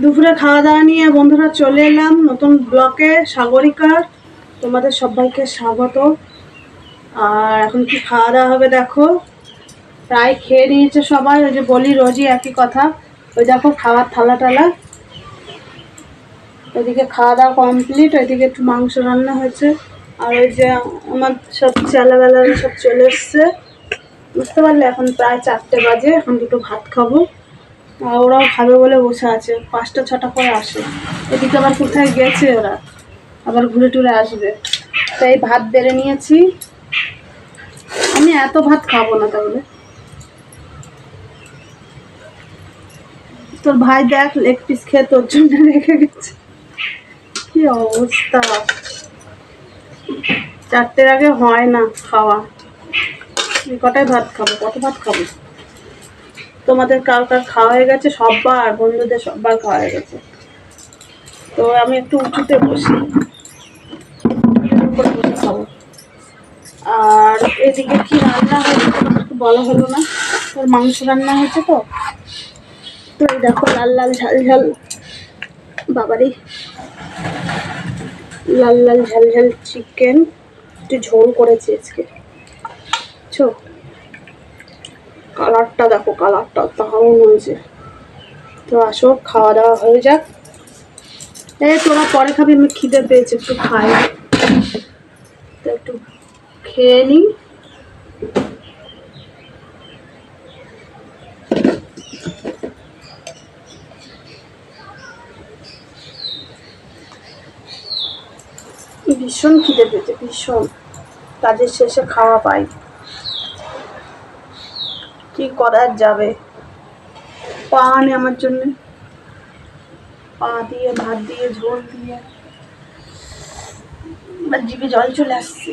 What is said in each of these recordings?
দুপুরে খাওয়া দাওয়া নিয়ে বন্ধুরা চলে এলাম নতুন ব্লকে সাগরিকার। তোমাদের সবাইকে স্বাগত। আর এখন কি খাওয়া দাওয়া হবে দেখো, প্রায় খেয়ে নিয়েছে সবাই। ওই যে বলি রোজই একই কথা, ওই দেখো খাওয়ার থালা টালা। ওইদিকে খাওয়া দাওয়া কমপ্লিট, ওইদিকে একটু মাংস রান্না হয়েছে। আর ওই যে আমার সব চেলাবেলারা সব চলে এসছে, বুঝতে পারলে। এখন প্রায় 4টে বাজে, এখন দুটো ভাত খাবো। আর ওরাও খাবে বলে বসে আছে, 5টা 6টা করে আসে। এদিকে আবার কোথায় গেছে ওরা, আবার ঘুরে টুরে আসবে। তাই ভাত বেড়ে নিয়েছি। আমি এত ভাত খাবো না, তাহলে তোর ভাই দেখ লেগ পিস খেয়ে তোর জন্য রেখে গেছে। কি অবস্থা, 4টের আগে হয় না খাওয়া। কটায় ভাত খাবো, কত ভাত খাবো? তোমাদের কার কার খাওয়া হয়ে গেছে? সববার বন্ধুদের সববার খাওয়া হয়ে গেছে। তো আমি একটু উঁচুতে বসি, বসে খাবো। আর এদিকে কি রান্না হয়েছে একটু বলা হলো না। তোর মাংস রান্না হয়েছে তো এই দেখো লাল লাল ঝাল ঝাল, বাবারি লাল লাল ঝাল ঝাল চিকেন। একটু ঝোল করেছি আজকে। কালারটা দেখো, কালারটা দারুণ হয়েছে। তো আসো খাওয়া দাওয়া হয়ে যাক। এই তোরা পরে খাবি, আমি খিদে পেয়েছে, একটু খাই। তো একটু খেয়ে নিই। ভীষণ খিদে পেয়েছে, ভীষণ। কাজের শেষে খাওয়া পাই, কি করার যাবে। পা আনে আমার জন্য, পা দিয়ে ভাত দিয়ে ঝোল দিয়ে জিভে জল চলে আসছে।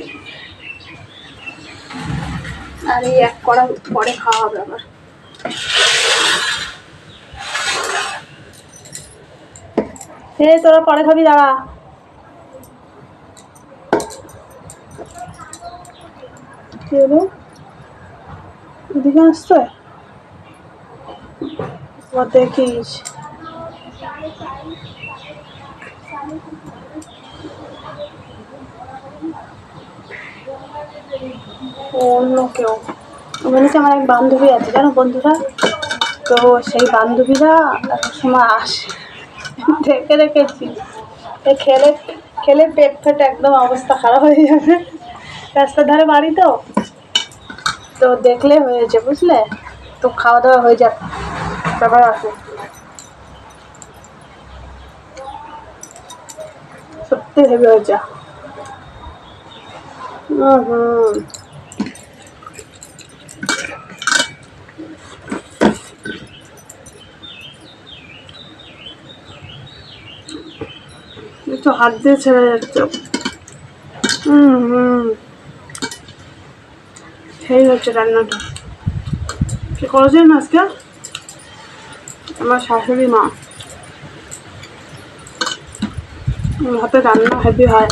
আর এই এক কড়া পরে খাওয়া হবে আবার। হে তোরা পরে খাবি, দাঁড়া। কি হলো, এদিকে আসছে? দেখিস অন্য কেউ। ওখানে আমার এক বান্ধবী আছে জানো বন্ধুরা, তো সেই বান্ধবীরা এক সময় আসে, দেখে রেখেছি। খেলে খেলে পেট ফেটে একদম অবস্থা খারাপ হয়ে যাবে। রাস্তার ধারে বাড়ি তো, তো দেখলে হয়েছে বুঝলে। তো খাওয়া দাওয়া হয়ে যাক, তারপর আসো। সত্যি হেভি হয়েছে। একটু হাত দিয়ে ছেড়ে যাচ্ছে। সেই হচ্ছে রান্নাটা। কি করেছেন আজকে আমার শাশুড়ি মা, হাতে রান্না হেভি হয়।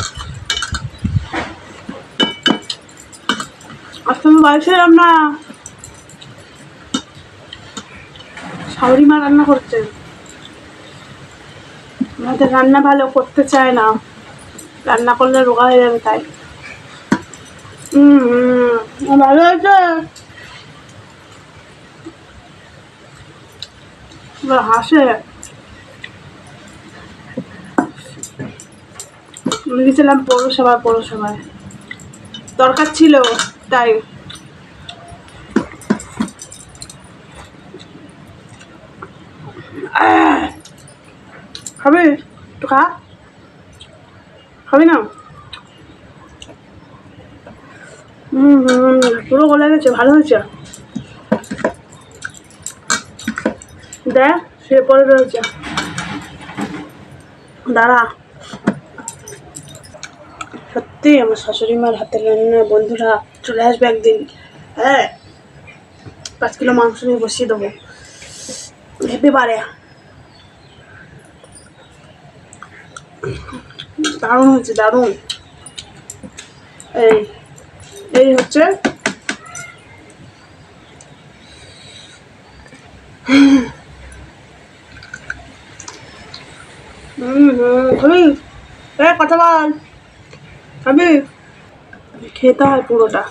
আজকে আমি বাড়ি ছিলাম না, শাশুড়ি মা রান্না করছে। আমাদের রান্না ভালো করতে চায় না, রান্না করলে রোগা হয়ে যাবে তাই। ভালো হয়েছে, হাসে। গেছিলাম পৌরসভায় দরকার ছিল তাই। খাবি একটু, খাবি না? পুরো গলে গেছে, ভালো হয়েছে। দেখ শুয়ে পড়ে রয়েছে, দাঁড়া। সত্যি আমার শাশুড়ি মার হাতের রান্না বন্ধুরা চলে আসবে একদিন। হ্যাঁ, 5 কিলো মাংস নিয়ে বসিয়ে দেবো, হেঁটে পারে। দারুণ হয়েছে, দারুণ। এই এই হচ্ছে খাবি? কথা বল, খাবি? খেতে হয় পুরোটা।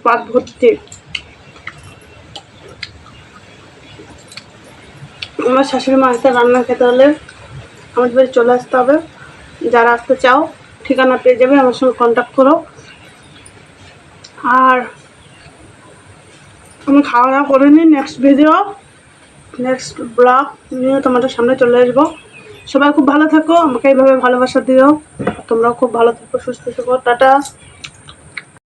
পাত ভর্তি। আমার শাশুড়ি মাকে রান্না খেতে হলে আমাদের বাড়ি চলে আসতে হবে। যারা আসতে চাও ঠিকানা পেয়ে যাবে, আমার সঙ্গে কন্ট্যাক্ট করো। আর আমি খাওয়া দাওয়া করে নিই। নেক্সট ব্লগ নিয়ে তোমাদের সামনে চলে আসবো। সবাই খুব ভালো থাকো, আমাকে এইভাবে ভালোবাসা দিও। তোমরাও খুব ভালো থাকো, সুস্থ থাকো। টাটা।